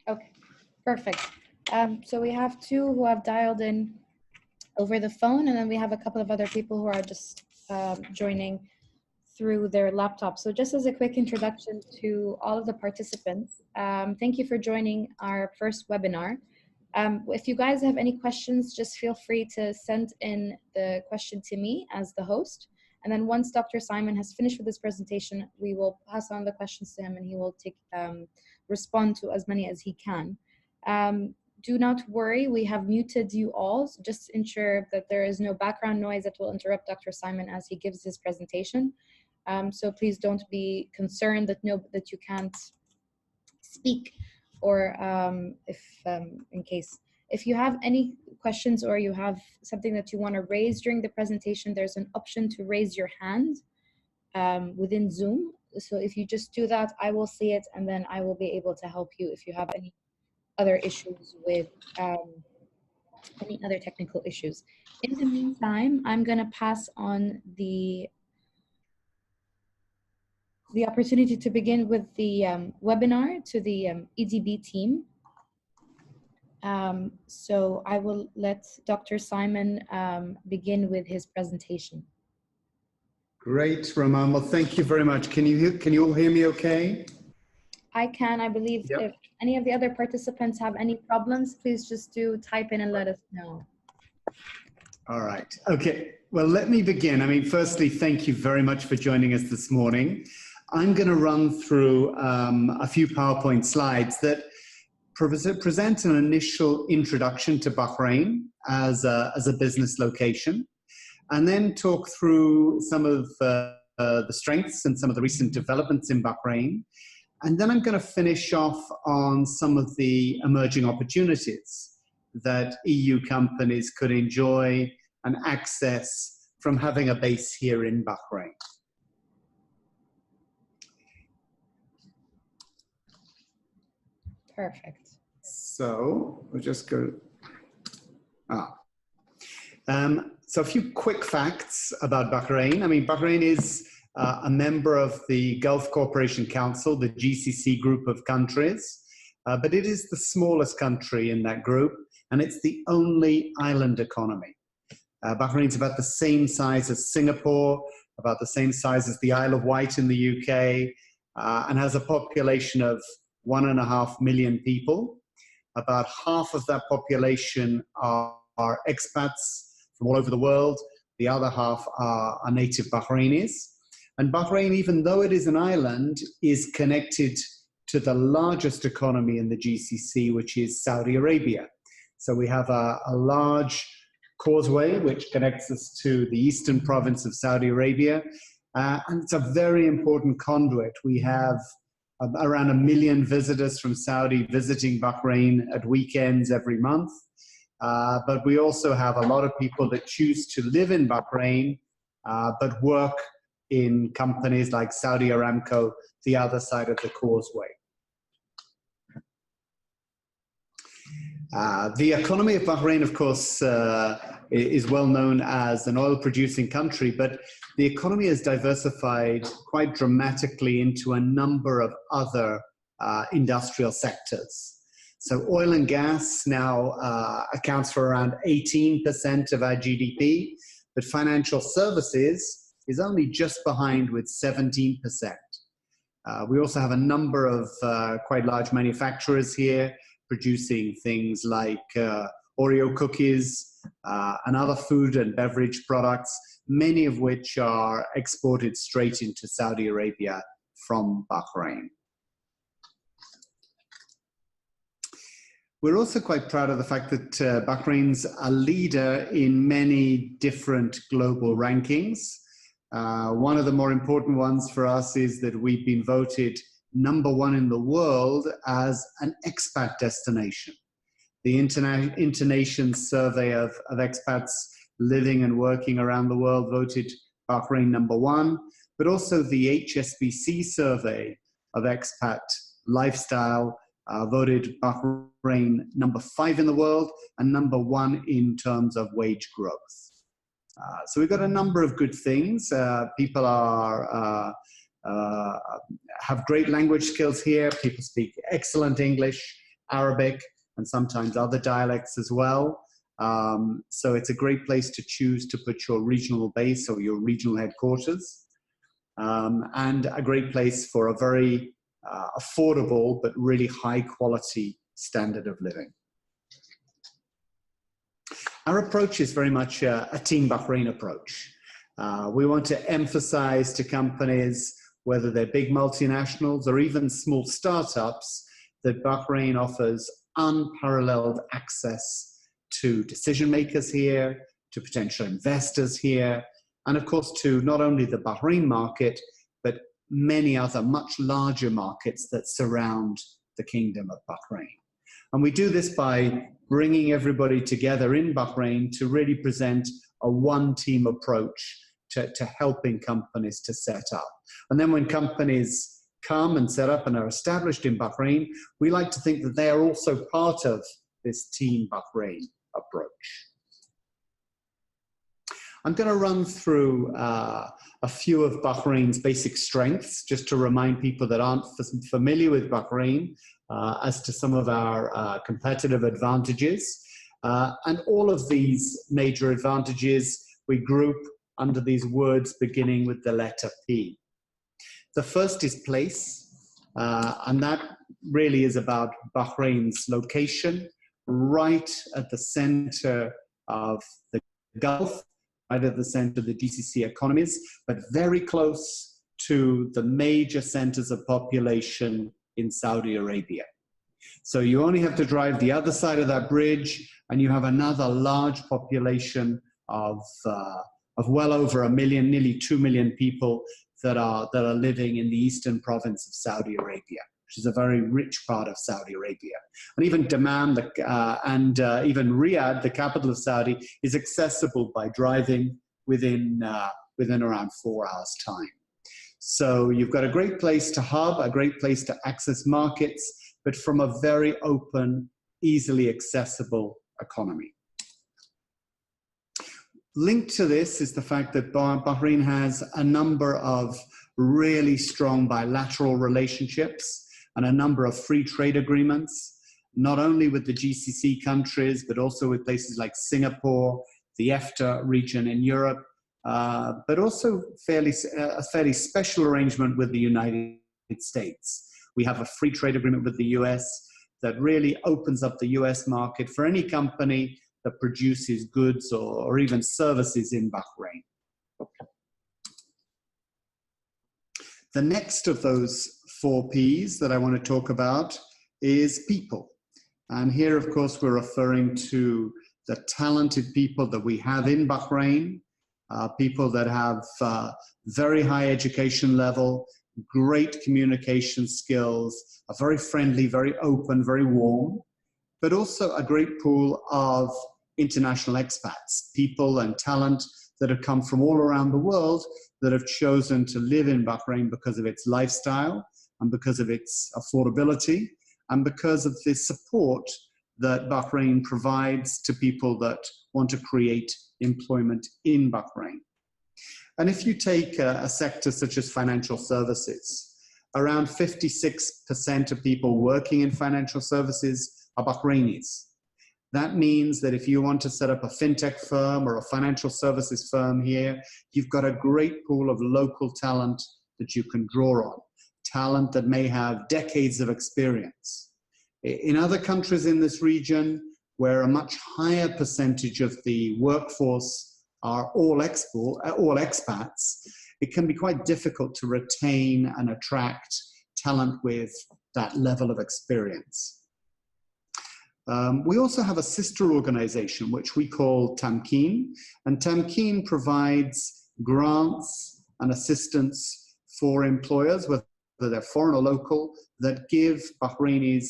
Okay, perfect. So we have two who have dialed in over the phone, and then we have a couple of other people who are just joining through their laptop. So just as a quick introduction to all of the participants, thank you for joining our first webinar. If you guys have any questions, just feel free to send in the question to me as the host. And then once Dr. Simon has finished with his presentation, we will pass on the questions to him and he will respond to as many as he can. Do not worry, we have muted you all. So just ensure that there is no background noise that will interrupt Dr. Simon as he gives his presentation. So please don't be concerned that you can't speak, or if you have any questions or you have something that you want to raise during the presentation, there's an option to raise your hand within Zoom. So if you just do that, I will see it and then I will be able to help you if you have any other issues with any other technical issues. In the meantime, I'm going to pass on the opportunity to begin with the webinar to the EDB team. So I will let Dr. Simon begin with his presentation. Great, Roman. Well, thank you very much. Can you all hear me okay? I can. I believe if any of the other participants have any problems, please just do type in and let us know. All right. Okay. Well, let me begin. I mean, firstly, thank you very much for joining us this morning. I'm going to run through a few PowerPoint slides that present an initial introduction to Bahrain as a business location, and then talk through some of the strengths and some of the recent developments in Bahrain. And then I'm going to finish off on some of the emerging opportunities that EU companies could enjoy and access from having a base here in Bahrain. Perfect. So we'll just go. So a few quick facts about Bahrain. I mean, Bahrain is a member of the Gulf Cooperation Council, the GCC group of countries, but it is the smallest country in that group, and it's the only island economy. Bahrain's about the same size as Singapore, about the same size as the Isle of Wight in the UK, and has a population of 1.5 million people. About half of that population are expats from all over the world. The other half are native Bahrainis. And Bahrain, even though it is an island, is connected to the largest economy in the GCC, which is Saudi Arabia. So we have a large causeway which connects us to the eastern province of Saudi Arabia. And it's a very important conduit. We have around 1 million visitors from Saudi visiting Bahrain at weekends every month. But we also have a lot of people that choose to live in Bahrain, but work in companies like Saudi Aramco, the other side of the causeway. The economy of Bahrain, of course, is well known as an oil-producing country, but the economy is diversified quite dramatically into a number of other industrial sectors. So oil and gas now accounts for around 18% of our GDP, but financial services is only just behind with 17%. We also have a number of quite large manufacturers here producing things like Oreo cookies and other food and beverage products, many of which are exported straight into Saudi Arabia from Bahrain. We're also quite proud of the fact that Bahrain's a leader in many different global rankings. One of the more important ones for us is that we've been voted #1 in the world as an expat destination. The Internation Survey of expats living and working around the world voted Bahrain #1, but also the HSBC survey of expat lifestyle voted Bahrain #5 in the world and #1 in terms of wage growth. So we've got a number of good things. People have great language skills here. People speak excellent English, Arabic and sometimes other dialects as well. So it's a great place to choose to put your regional base or your regional headquarters, and a great place for a very affordable but really high quality standard of living. Our approach is very much a Team Bahrain approach. We want to emphasize to companies, whether they're big multinationals or even small startups, that Bahrain offers unparalleled access to decision makers here, to potential investors here, and of course to not only the Bahrain market, but many other much larger markets that surround the Kingdom of Bahrain. And we do this by bringing everybody together in Bahrain to really present a one-team approach to helping companies to set up. And then when companies come and set up and are established in Bahrain, we like to think that they are also part of this Team Bahrain approach. I'm going to run through a few of Bahrain's basic strengths, just to remind people that aren't familiar with Bahrain as to some of our competitive advantages. And all of these major advantages we group under these words beginning with the letter P. The first is place, and that really is about Bahrain's location, right at the center of the Gulf, right at the center of the GCC economies, but very close to the major centers of population in Saudi Arabia. So you only have to drive the other side of that bridge, and you have another large population of well over 1 million, nearly 2 million people that are living in the eastern province of Saudi Arabia, which is a very rich part of Saudi Arabia. And even Dammam and even Riyadh, the capital of Saudi, is accessible by driving within around 4 hours' time. So you've got a great place to hub, a great place to access markets, but from a very open, easily accessible economy. Linked to this is the fact that Bahrain has a number of really strong bilateral relationships and a number of free trade agreements, not only with the GCC countries, but also with places like Singapore, the EFTA region in Europe, but also a fairly special arrangement with the United States. We have a free trade agreement with the US that really opens up the US market for any company that produces goods or even services in Bahrain. The next of those 4 Ps that I want to talk about is people. And here, of course, we're referring to the talented people that we have in Bahrain, people that have very high education level, great communication skills, are very friendly, very open, very warm, but also a great pool of international expats, people and talent that have come from all around the world that have chosen to live in Bahrain because of its lifestyle and because of its affordability and because of the support that Bahrain provides to people that want to create employment in Bahrain. And if you take a sector such as financial services, around 56% of people working in financial services are Bahrainis. That means that if you want to set up a fintech firm or a financial services firm here, you've got a great pool of local talent that you can draw on, talent that may have decades of experience. In other countries in this region, where a much higher percentage of the workforce are all expats, it can be quite difficult to retain and attract talent with that level of experience. We also have a sister organization, which we call Tamkeen, and Tamkeen provides grants and assistance for employers, whether they're foreign or local, that give Bahrainis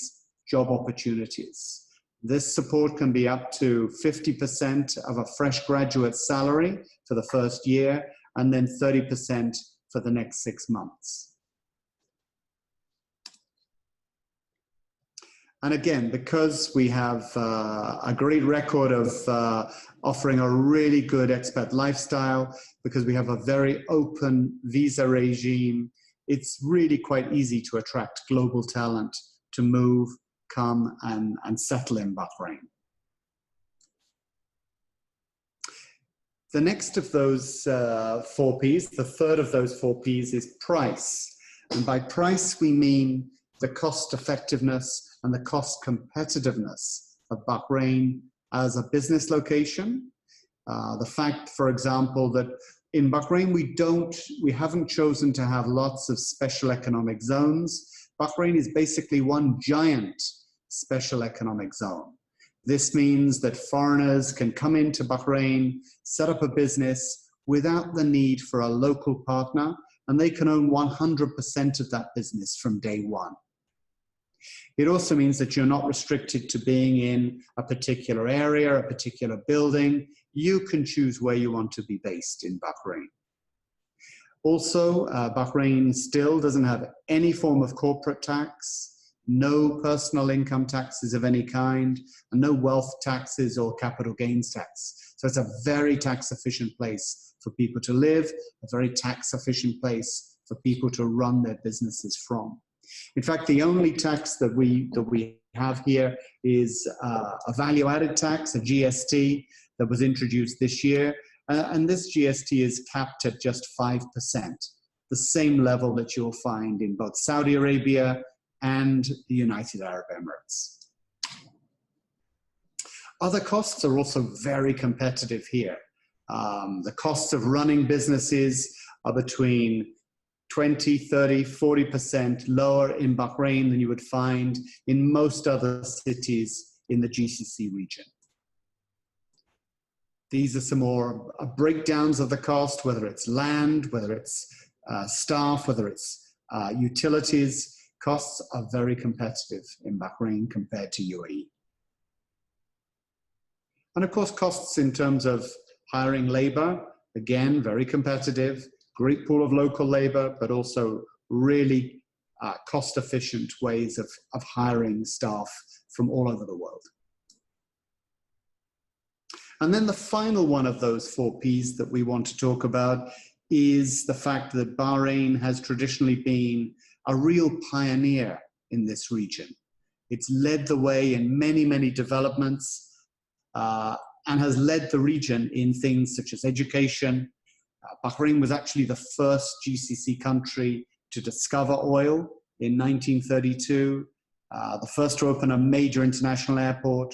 job opportunities. This support can be up to 50% of a fresh graduate's salary for the first year, and then 30% for the next 6 months. And again, because we have a great record of offering a really good expat lifestyle, because we have a very open visa regime, it's really quite easy to attract global talent to move, come and settle in Bahrain. The next of those 4 Ps, the third of those 4 Ps is price. And by price, we mean the cost effectiveness and the cost competitiveness of Bahrain as a business location. The fact, for example, that in Bahrain, we haven't chosen to have lots of special economic zones. Bahrain is basically one giant special economic zone. This means that foreigners can come into Bahrain, set up a business without the need for a local partner, and they can own 100% of that business from day one. It also means that you're not restricted to being in a particular area, a particular building. You can choose where you want to be based in Bahrain. Also, Bahrain still doesn't have any form of corporate tax, no personal income taxes of any kind, and no wealth taxes or capital gains tax. So it's a very tax efficient place for people to live, a very tax efficient place for people to run their businesses from. In fact, the only tax that we have here is a value added tax, a GST, that was introduced this year. And this GST is capped at just 5%, the same level that you'll find in both Saudi Arabia and the United Arab Emirates. Other costs are also very competitive here. The costs of running businesses are between 20, 30, 40% lower in Bahrain than you would find in most other cities in the GCC region. These are some more breakdowns of the cost, whether it's land, whether it's staff, whether it's utilities. Costs are very competitive in Bahrain compared to UAE. And of course, costs in terms of hiring labor, again, very competitive, great pool of local labor, but also really cost-efficient ways of hiring staff from all over the world. And then the final one of those 4 Ps that we want to talk about is the fact that Bahrain has traditionally been a real pioneer in this region. It's led the way in many, many developments and has led the region in things such as education. Bahrain was actually the first GCC country to discover oil in 1932, the first to open a major international airport,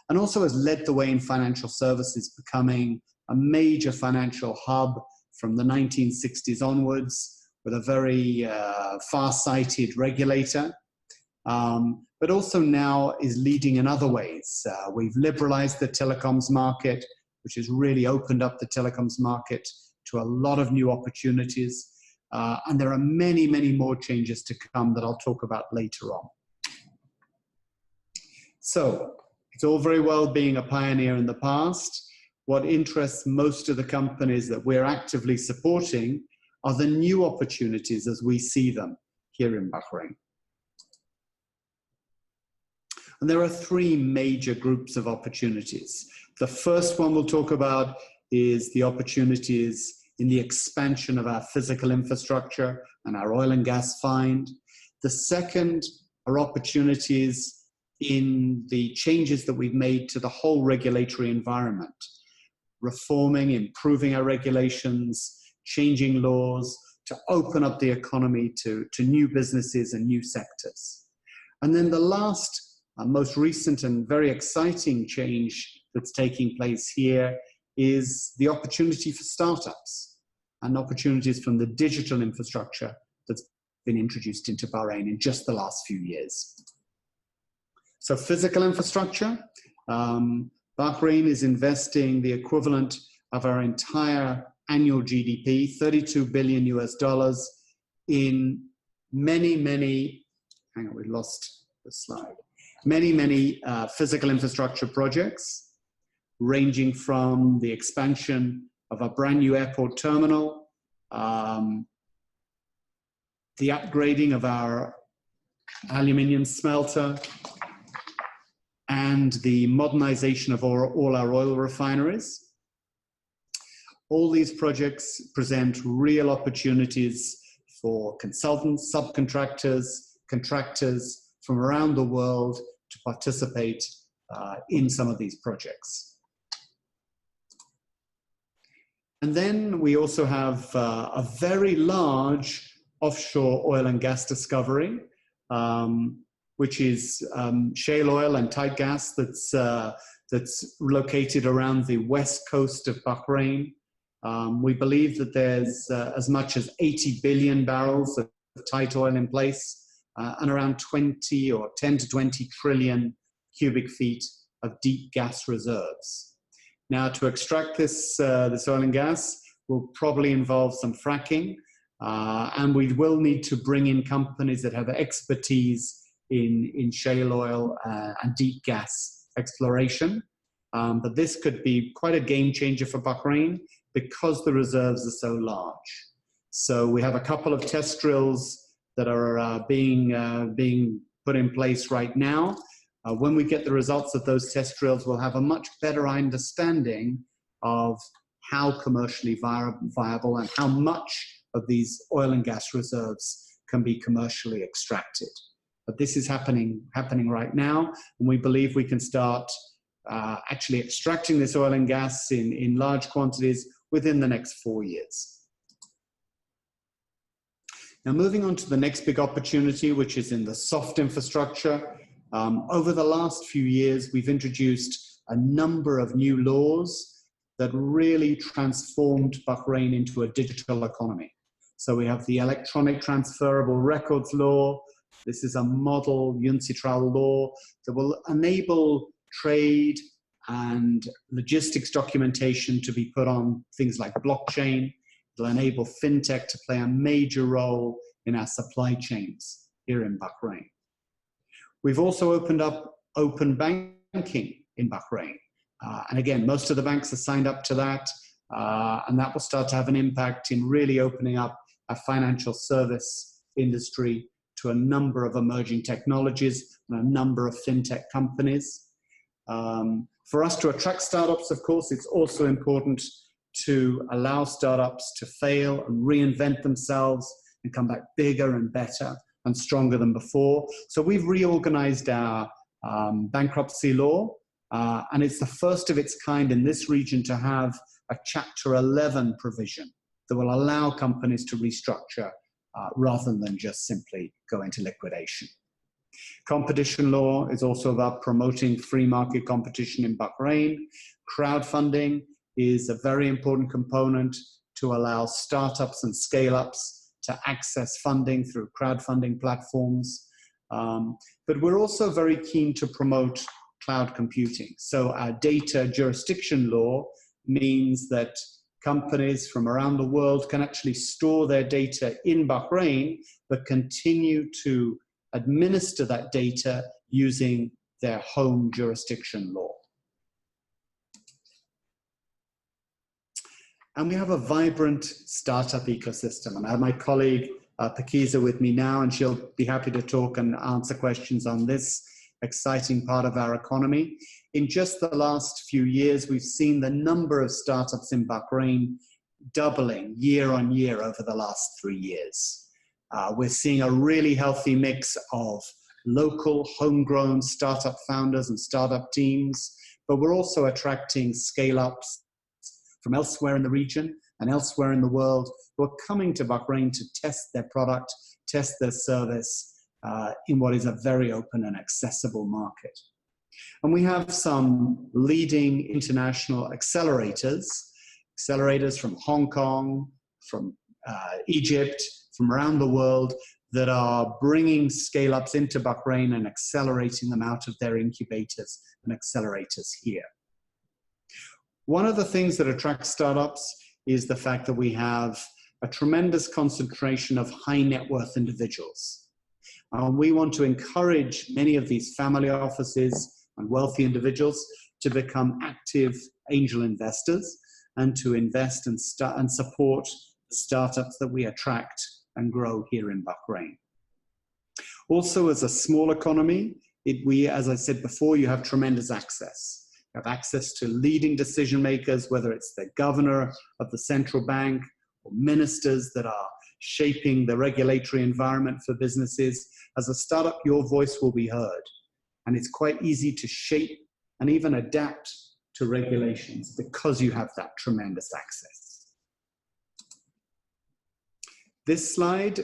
and also has led the way in financial services, becoming a major financial hub from the 1960s onwards, with a very far-sighted regulator, but also now is leading in other ways. We've liberalized the telecoms market, which has really opened up the telecoms market to a lot of new opportunities. And there are many, many more changes to come that I'll talk about later on. So it's all very well being a pioneer in the past. What interests most of the companies that we're actively supporting are the new opportunities as we see them here in Bahrain. And there are 3 major groups of opportunities. The first one we'll talk about is the opportunities in the expansion of our physical infrastructure and our oil and gas find. The second are opportunities in the changes that we've made to the whole regulatory environment, reforming, improving our regulations, changing laws to open up the economy to new businesses and new sectors. And then the last, most recent and very exciting change that's taking place here is the opportunity for startups and opportunities from the digital infrastructure that's been introduced into Bahrain in just the last few years. So physical infrastructure, Bahrain is investing the equivalent of our entire annual GDP, $32 billion US, in many, hang on, we lost the slide, many physical infrastructure projects, ranging from the expansion of a brand new airport terminal, the upgrading of our aluminium smelter, and the modernization of all our oil refineries. All these projects present real opportunities for consultants, subcontractors, contractors, from around the world to participate in some of these projects. And then we also have a very large offshore oil and gas discovery, which is shale oil and tight gas that's located around the west coast of Bahrain. We believe that there's as much as 80 billion barrels of tight oil in place and around 20 or 10 to 20 trillion cubic feet of deep gas reserves. Now, to extract this oil and gas will probably involve some fracking, and we will need to bring in companies that have expertise in shale oil and deep gas exploration. But this could be quite a game changer for Bahrain because the reserves are so large. So we have a couple of test drills that are being put in place right now. When we get the results of those test drills, we'll have a much better understanding of how commercially viable and how much of these oil and gas reserves can be commercially extracted. But this is happening right now, and we believe we can start actually extracting this oil and gas in large quantities within the next 4 years. Now, moving on to the next big opportunity, which is in the soft infrastructure. Over the last few years, we've introduced a number of new laws that really transformed Bahrain into a digital economy. So we have the Electronic Transferable Records Law. This is a model UNCITRAL law that will enable trade and logistics documentation to be put on things like blockchain. It'll enable fintech to play a major role in our supply chains here in Bahrain. We've also opened up open banking in Bahrain. And again, most of the banks are signed up to that, and that will start to have an impact in really opening up a financial service industry to a number of emerging technologies and a number of fintech companies. For us to attract startups, of course, it's also important to allow startups to fail and reinvent themselves and come back bigger and better and stronger than before. So we've reorganized our bankruptcy law, and it's the first of its kind in this region to have a Chapter 11 provision that will allow companies to restructure rather than just simply go into liquidation. Competition law is also about promoting free market competition in Bahrain. Crowdfunding is a very important component to allow startups and scale-ups to access funding through crowdfunding platforms. But we're also very keen to promote cloud computing. So our data jurisdiction law means that companies from around the world can actually store their data in Bahrain, but continue to administer that data using their home jurisdiction law. And we have a vibrant startup ecosystem. And I have my colleague Pakiza with me now, and she'll be happy to talk and answer questions on this exciting part of our economy. In just the last few years, we've seen the number of startups in Bahrain doubling year on year over the last 3 years. We're seeing a really healthy mix of local, homegrown startup founders and startup teams, but we're also attracting scale-ups from elsewhere in the region and elsewhere in the world who are coming to Bahrain to test their product, test their service in what is a very open and accessible market. And we have some leading international accelerators from Hong Kong, from Egypt, from around the world that are bringing scale-ups into Bahrain and accelerating them out of their incubators and accelerators here. One of the things that attracts startups is the fact that we have a tremendous concentration of high net worth individuals. We want to encourage many of these family offices and wealthy individuals to become active angel investors and to invest and support the startups that we attract and grow here in Bahrain. Also, as a small economy, as I said before, you have tremendous access. You have access to leading decision makers, whether it's the governor of the central bank or ministers that are shaping the regulatory environment for businesses. As a startup, your voice will be heard. And it's quite easy to shape and even adapt to regulations because you have that tremendous access. This slide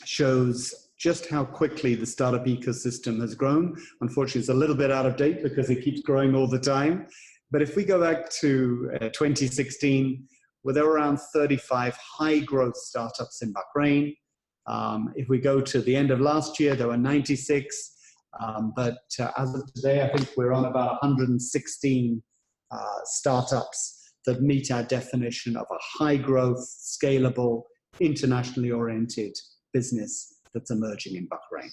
shows just how quickly the startup ecosystem has grown. Unfortunately, it's a little bit out of date because it keeps growing all the time. But if we go back to 2016, well, there were around 35 high growth startups in Bahrain. If we go to the end of last year, there were 96. But as of today, I think we're on about 116 startups that meet our definition of a high growth, scalable, internationally oriented business that's emerging in Bahrain.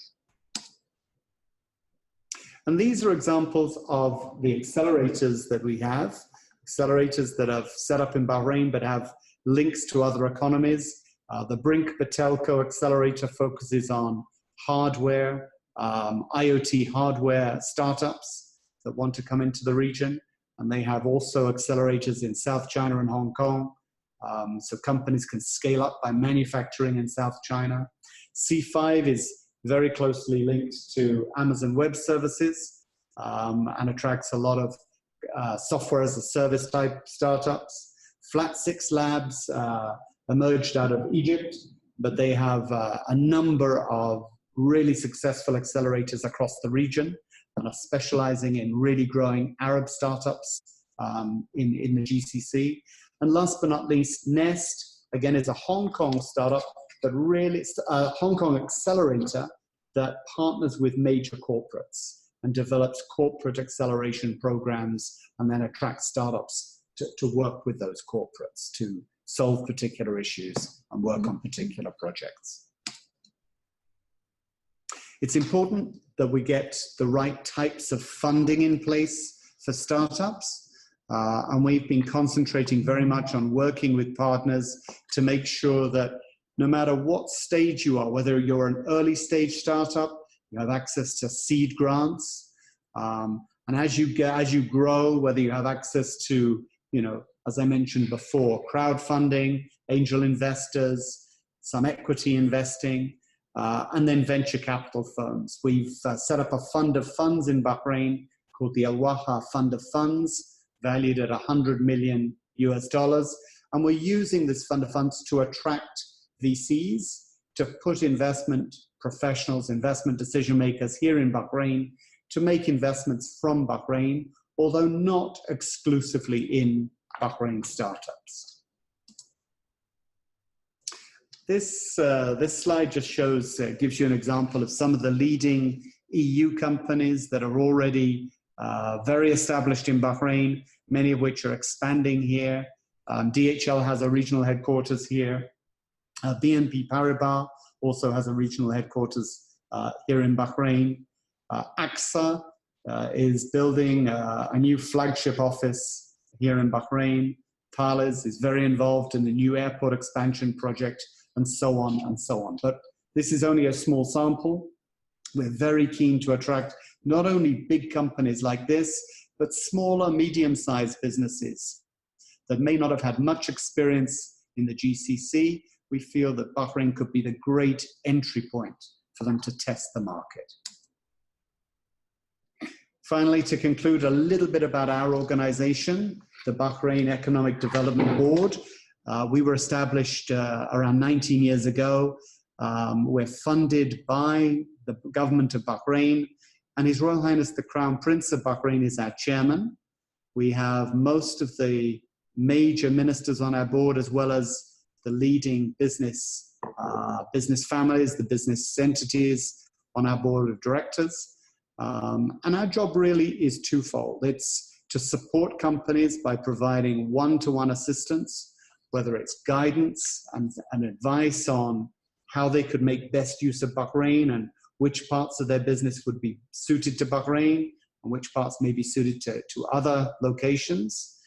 And these are examples of the accelerators that we have, accelerators that have set up in Bahrain but have links to other economies. The Brink Batelco accelerator focuses on hardware, IoT hardware startups that want to come into the region. And they have also accelerators in South China and Hong Kong. So companies can scale up by manufacturing in South China. C5 is very closely linked to Amazon Web Services and attracts a lot of software as a service type startups. Flat 6 Labs emerged out of Egypt, but they have a number of really successful accelerators across the region and are specializing in really growing Arab startups in the GCC. And last but not least, Nest, again, is a Hong Kong startup, but really it's a Hong Kong accelerator that partners with major corporates and develops corporate acceleration programs and then attracts startups to work with those corporates to solve particular issues and work on particular projects. It's important that we get the right types of funding in place for startups. And we've been concentrating very much on working with partners to make sure that no matter what stage you are, whether you're an early stage startup, you have access to seed grants. And as you grow, whether you have access to, as I mentioned before, crowdfunding, angel investors, some equity investing, and then venture capital firms. We've set up a fund of funds in Bahrain called the Al Waha Fund of Funds, valued at $100 million US. And we're using this fund of funds to attract VCs, to put investment professionals, investment decision makers here in Bahrain to make investments from Bahrain, although not exclusively in Bahrain startups. This slide just shows, gives you an example of some of the leading EU companies that are already very established in Bahrain, many of which are expanding here. DHL has a regional headquarters here. BNP Paribas also has a regional headquarters here in Bahrain. AXA is building a new flagship office here in Bahrain. Thales is very involved in the new airport expansion project, and so on and so on. But this is only a small sample. We're very keen to attract not only big companies like this, but smaller, medium-sized businesses that may not have had much experience in the GCC. We feel that Bahrain could be the great entry point for them to test the market. Finally, to conclude a little bit about our organization, the Bahrain Economic Development Board. We were established around 19 years ago. We're funded by the government of Bahrain, and His Royal Highness the Crown Prince of Bahrain is our chairman. We have most of the major ministers on our board, as well as the leading business families, the business entities on our board of directors. And our job really is twofold. It's to support companies by providing one-to-one assistance, whether it's guidance and advice on how they could make best use of Bahrain and which parts of their business would be suited to Bahrain and which parts may be suited to other locations.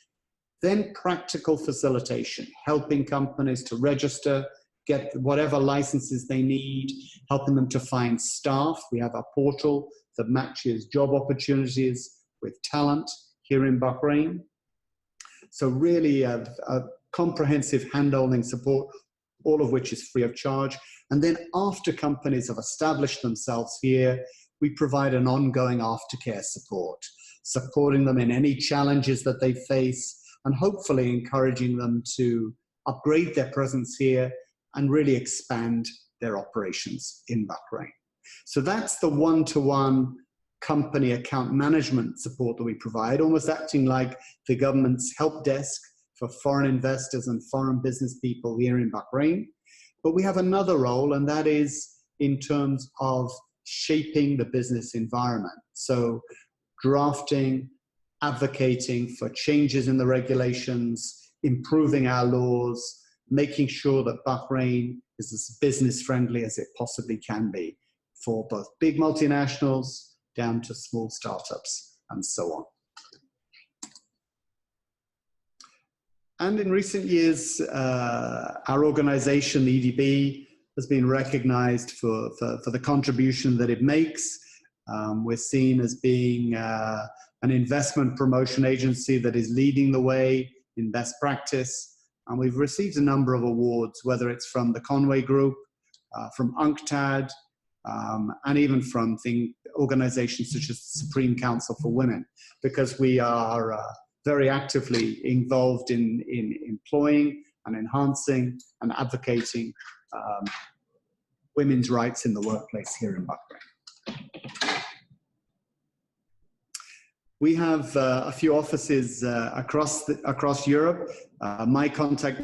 Then practical facilitation, helping companies to register, get whatever licenses they need, helping them to find staff. We have a portal that matches job opportunities with talent here in Bahrain. So really a comprehensive handholding support all of which is free of charge. And then after companies have established themselves here, we provide an ongoing aftercare support, supporting them in any challenges that they face, and hopefully encouraging them to upgrade their presence here and really expand their operations in Bahrain. So that's the one-to-one company account management support that we provide, almost acting like the government's help desk for foreign investors and foreign business people here in Bahrain. But we have another role, and that is in terms of shaping the business environment. So drafting, advocating for changes in the regulations, improving our laws, making sure that Bahrain is as business friendly as it possibly can be for both big multinationals down to small startups and so on. And in recent years, our organization, the EDB, has been recognized for the contribution that it makes. We're seen as being an investment promotion agency that is leading the way in best practice. And we've received a number of awards, whether it's from the Conway Group, from UNCTAD, and even from organizations such as the Supreme Council for Women, because we are very actively involved in employing and enhancing and advocating women's rights in the workplace here in Bahrain. We have a few offices across Europe. My contact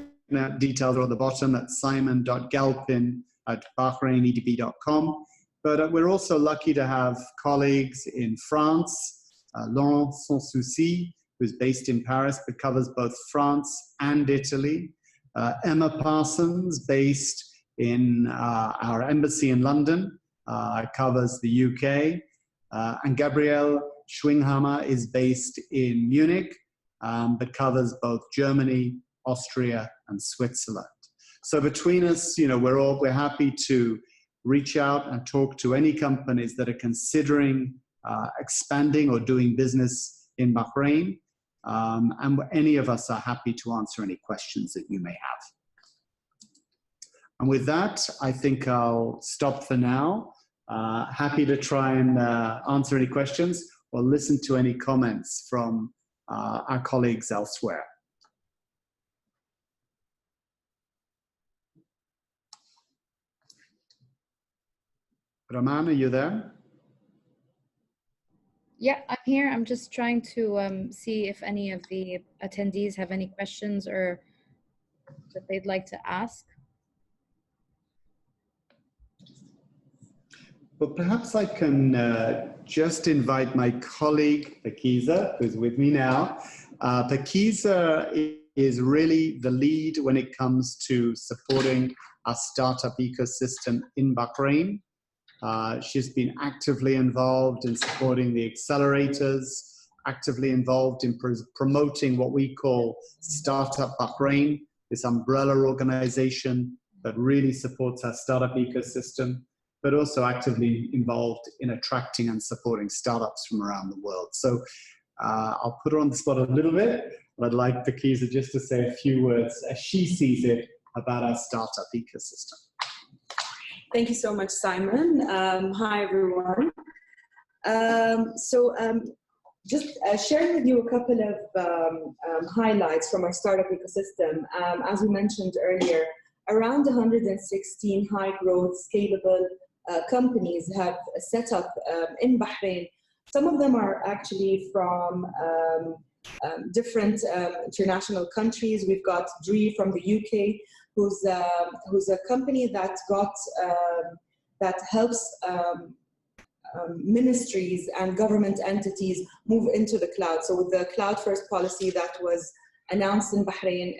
details are at the bottom at simon.galpin@bahrainedb.com. But we're also lucky to have colleagues in France, Laurent Sanssouci, who's based in Paris, but covers both France and Italy. Emma Parsons, based in our embassy in London, covers the UK. And Gabrielle Schwinghammer is based in Munich, but covers both Germany, Austria, and Switzerland. So between us, we're happy to reach out and talk to any companies that are considering expanding or doing business in Bahrain. And any of us are happy to answer any questions that you may have. And with that, I think I'll stop for now. Happy to try and answer any questions or listen to any comments from our colleagues elsewhere. Raman, are you there? Yeah, I'm here. I'm just trying to see if any of the attendees have any questions or that they'd like to ask. Well, perhaps I can just invite my colleague, Pakiza, who's with me now. Pakiza is really the lead when it comes to supporting our startup ecosystem in Bahrain. She's been actively involved in supporting the accelerators, actively involved in promoting what we call Startup Bahrain, this umbrella organization that really supports our startup ecosystem, but also actively involved in attracting and supporting startups from around the world. So I'll put her on the spot a little bit, but I'd like Pakiza just to say a few words as she sees it about our startup ecosystem. Thank you so much, Simon. Hi, everyone. Just sharing with you a couple of highlights from our startup ecosystem. As we mentioned earlier, around 116 high-growth, scalable companies have set up in Bahrain. Some of them are actually from different international countries. We've got Dree from the UK, who's a company that helps ministries and government entities move into the cloud. So with the cloud first policy that was announced in Bahrain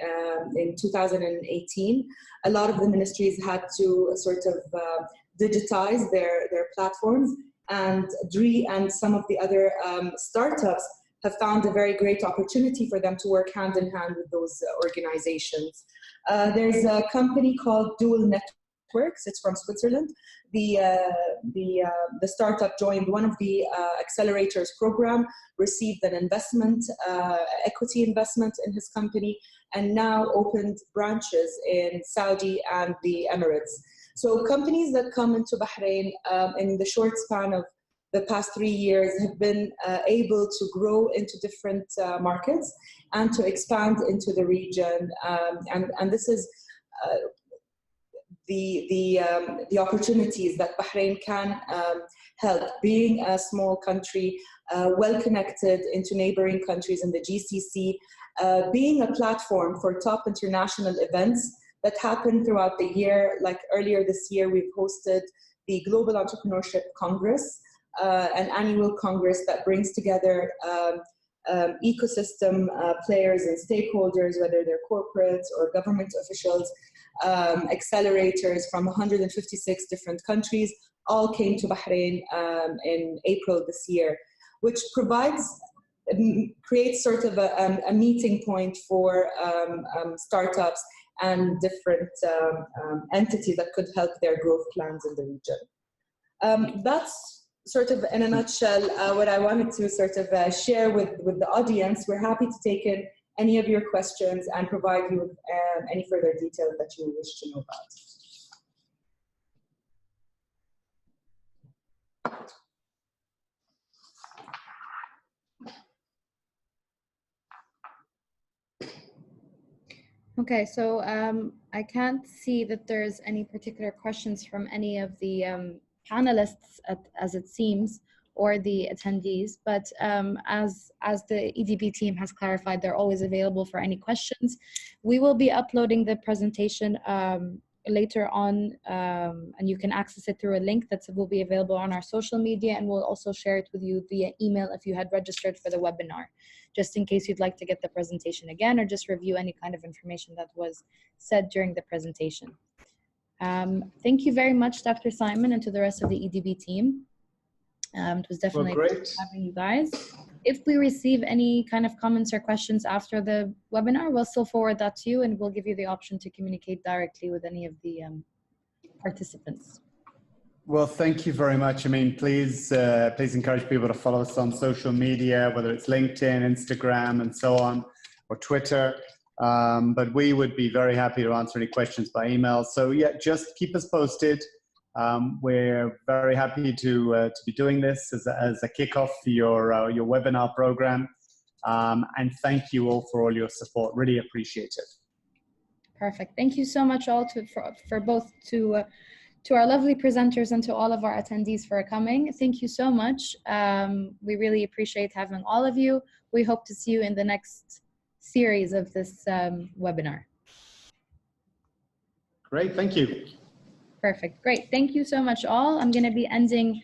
in 2018, a lot of the ministries had to sort of digitize their platforms, and Dree and some of the other startups have found a very great opportunity for them to work hand in hand with those organizations. There's a company called Dual Networks. It's from Switzerland. The startup joined one of the accelerators program, received an investment, equity investment in his company, and now opened branches in Saudi and the Emirates. So companies that come into Bahrain in the short span of the past 3 years have been able to grow into different markets and to expand into the region. And this is the opportunities that Bahrain can help, being a small country, well connected into neighboring countries in the GCC, being a platform for top international events that happen throughout the year. Like earlier this year, we've hosted the Global Entrepreneurship Congress, an annual congress that brings together ecosystem players and stakeholders, whether they're corporates or government officials, accelerators from 156 different countries, all came to Bahrain in April this year, which creates sort of a meeting point for startups and different entities that could help their growth plans in the region. That's sort of in a nutshell what I wanted to sort of share with the audience. We're happy to take in any of your questions and provide you with any further details that you wish to know about. Okay, so I can't see that there's any particular questions from any of the panelists, as it seems, or the attendees, but as the EDB team has clarified, they're always available for any questions. We will be uploading the presentation later on, and you can access it through a link that will be available on our social media, and we'll also share it with you via email if you had registered for the webinar, just in case you'd like to get the presentation again or just review any kind of information that was said during the presentation. Thank you very much, Dr. Simon, and to the rest of the EDB team. It was definitely great having you guys. If we receive any kind of comments or questions after the webinar, we'll still forward that to you, and we'll give you the option to communicate directly with any of the participants. Well, thank you very much. I mean, please encourage people to follow us on social media, whether it's LinkedIn, Instagram, and so on, or Twitter. But we would be very happy to answer any questions by email. So yeah, just keep us posted. We're very happy to be doing this as a kickoff for your webinar program. And thank you all for all your support. Really appreciate it. Perfect. Thank you so much all for both to our lovely presenters and to all of our attendees for coming. Thank you so much. We really appreciate having all of you. We hope to see you in the next series of this webinar. Great, thank you. Perfect, great. Thank you so much all. I'm gonna be ending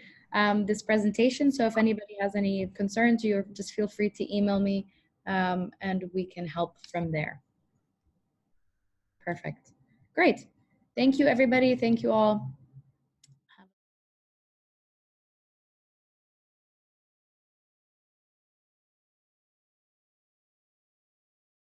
this presentation. So if anybody has any concerns, you just feel free to email me and we can help from there. Perfect, great. Thank you everybody, thank you all.